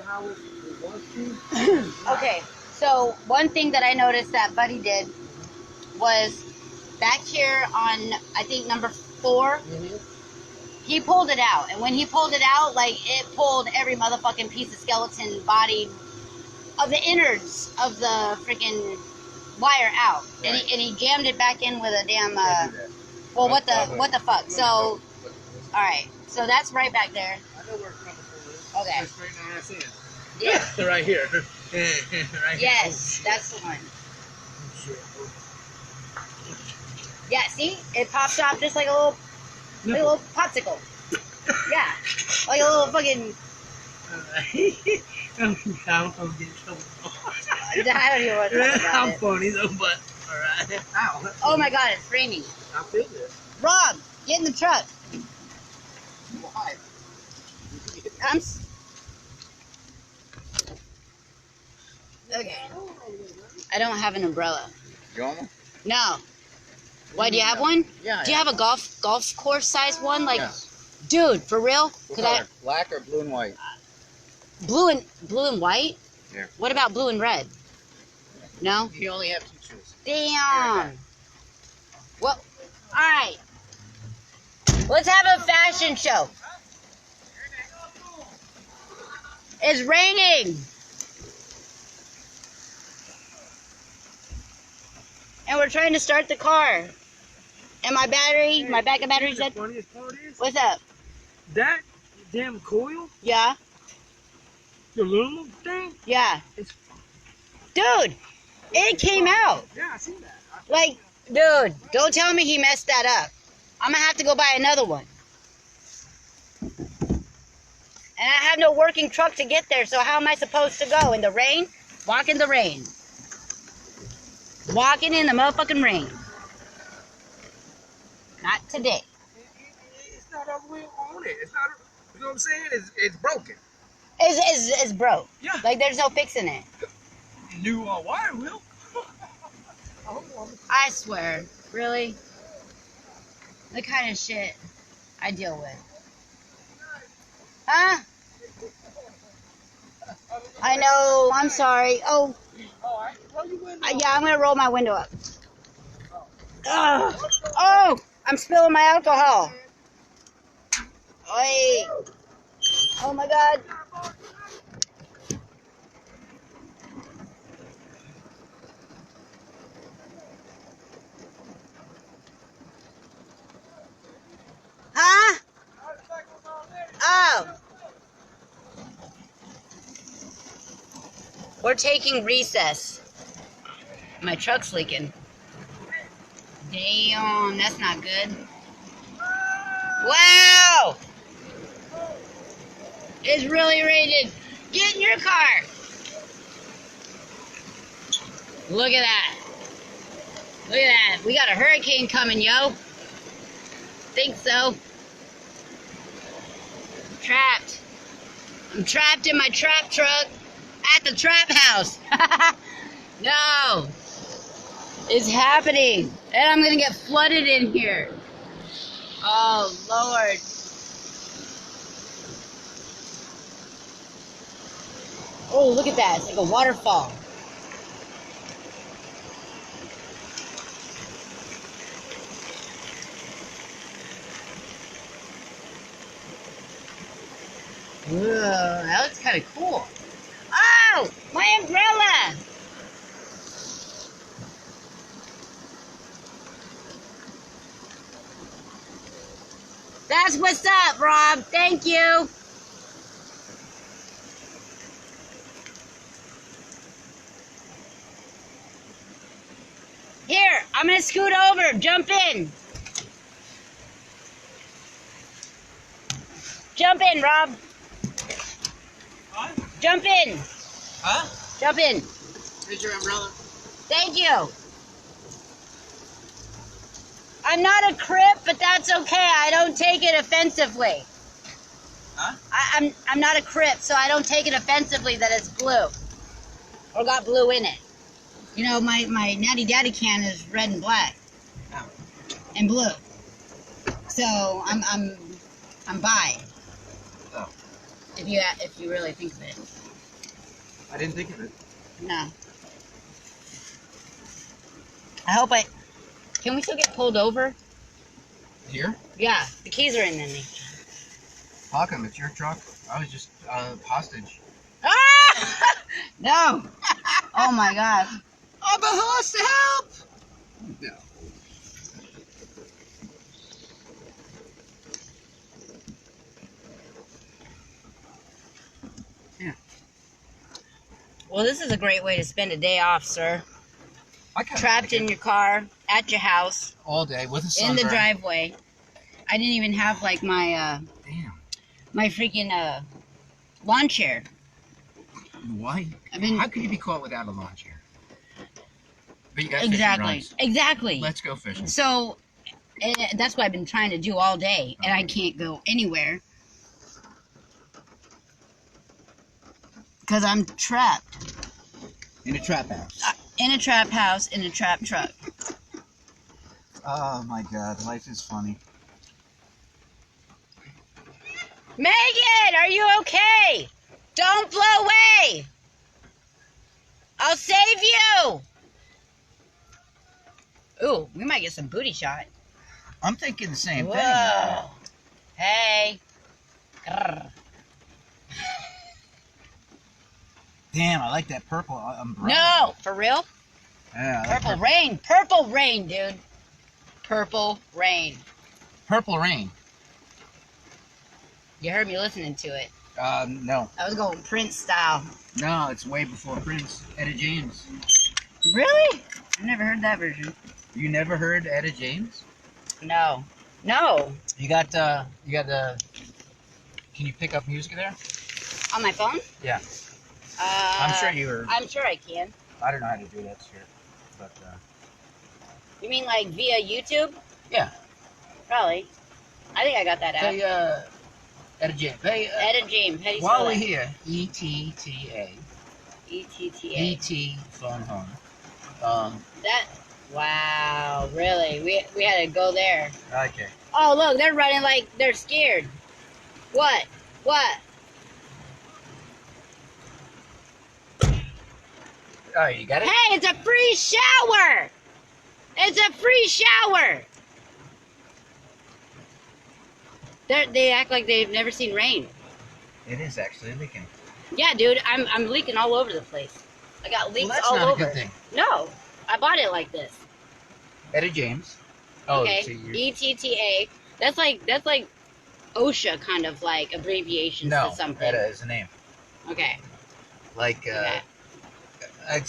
how it was. Okay, so one thing that I noticed that Buddy did was back here on, I think, number 4, he pulled it out. And when he pulled it out, like, it pulled every motherfucking piece of skeleton body of the innards of the freaking wire out. Right. And he jammed it back in with a damn, well, what the fuck? So, alright, so that's right back there. I know where number 4 is. Okay. Straight my ass in. Yeah. Right here. Right yes, that's the one. Yeah, see? It pops off just like a little popsicle. Yeah. Like a little fucking... I'm gonna get in trouble. I don't even want to talk about I'm it. funny though, but alright. Ow. Oh my god, it's raining. I feel this. Rob, get in the truck. Why? Okay. I don't have an umbrella. You want one? No. Why, do you have one? Yeah. Do you have a golf course size one? Like, yeah. Dude, for real? What color? Black or blue and white? Blue and white? Yeah. What about blue and red? No? You only have 2 choices. Damn. Well, alright. Let's have a fashion show. It's raining. And we're trying to start the car. And my battery, my backup battery's dead. The funniest part is, What's up? that damn coil, Yeah? the aluminum thing, Yeah. it's... Dude, it came out. Yeah, I seen that. Like, dude, don't tell me he messed that up. I'm gonna have to go buy another one. And I have no working truck to get there, so how am I supposed to go? In the rain? Walk in the rain. Walking in the motherfucking rain. Not today. It's not a wheel on it. It's not, you know what I'm saying? It's broken. It's broke. Yeah. Like, there's no fixing it. New wire wheel. I swear. Really? The kind of shit I deal with. Huh? I know. I'm sorry. Oh. Yeah, I'm gonna roll my window up. Ugh. Oh, I'm spilling my alcohol. Wait. Oh my god. Huh? Oh. We're taking recess. My truck's leaking. Damn, that's not good. Wow! It's really raining. Get in your car. Look at that. Look at that. We got a hurricane coming, yo. Think so. Trapped. I'm trapped in my trap truck at the trap house. No. It's happening. And I'm going to get flooded in here. Oh, Lord. Oh, look at that. It's like a waterfall. Whoa, that looks kind of cool. Oh, my umbrella. That's what's up, Rob. Thank you. Here, I'm going to scoot over. Jump in. Jump in, Rob. What? Jump in. Huh? Jump in. Here's your umbrella. Thank you. I'm not a crip, but that's okay. I don't take it offensively. Huh? I'm not a crip, so I don't take it offensively that it's blue. Or got blue in it. You know, my Natty Daddy can is red and black. Oh. And blue. So I'm bi. Oh. If you really think of it. I didn't think of it. No. I hope I... Can we still get pulled over? Here? Yeah, the keys are in the... How come? It's your truck. I was just hostage. Ah! No! Oh my gosh. I'm a hostage. Help! No. Yeah. Well, this is a great way to spend a day off, sir. I kinda Trapped like in it. your car, at your house, All day with a in sunrise. the driveway. I didn't even have like my Damn. my freaking lawn chair. Why? I mean, How could you be caught without a lawn chair? But you got fishing exactly, rods. exactly. Let's go fishing. So that's what I've been trying to do all day, and I can't go anywhere because I'm trapped In a trap house. in a trap house in a trap truck. Oh my God, life is funny. Megan, are you okay? Don't blow away. I'll save you. Ooh, we might get some booty shot. I'm thinking the same thing. Whoa. Hey. Grr. Damn, I like that purple umbrella. No, for real? Yeah, I like Purple rain. Purple rain, dude. Purple rain. Purple rain. You heard me listening to it. No. I was going Prince style. No, it's way before Prince. Etta James. Really? I've never heard that version. You never heard Etta James? No. No. You got the. Can you pick up music there? On my phone? Yeah. I'm sure you were. I'm sure I can. I don't know how to do that shit, but You mean like via YouTube? yeah. Probably. I think I got that app. Hey, Etta James. Hey, Etta James. How do you while spell we're that? here, ETTA. ETTA. ET phone home. That. Wow. Really? We had to go there. Okay. Oh look, they're running like they're scared. What? What? Oh, you got it? Hey, it's a free shower! It's a free shower! They act like they've never seen rain. It is actually leaking. Yeah, dude, I'm leaking all over the place. I got leaks Well, that's all not over. a good thing. No, I bought it like this. Etta James. Oh, Okay, so you're... ETTA. That's like OSHA kind of like abbreviations No, to something. Etta is a name. Okay. Like, Okay.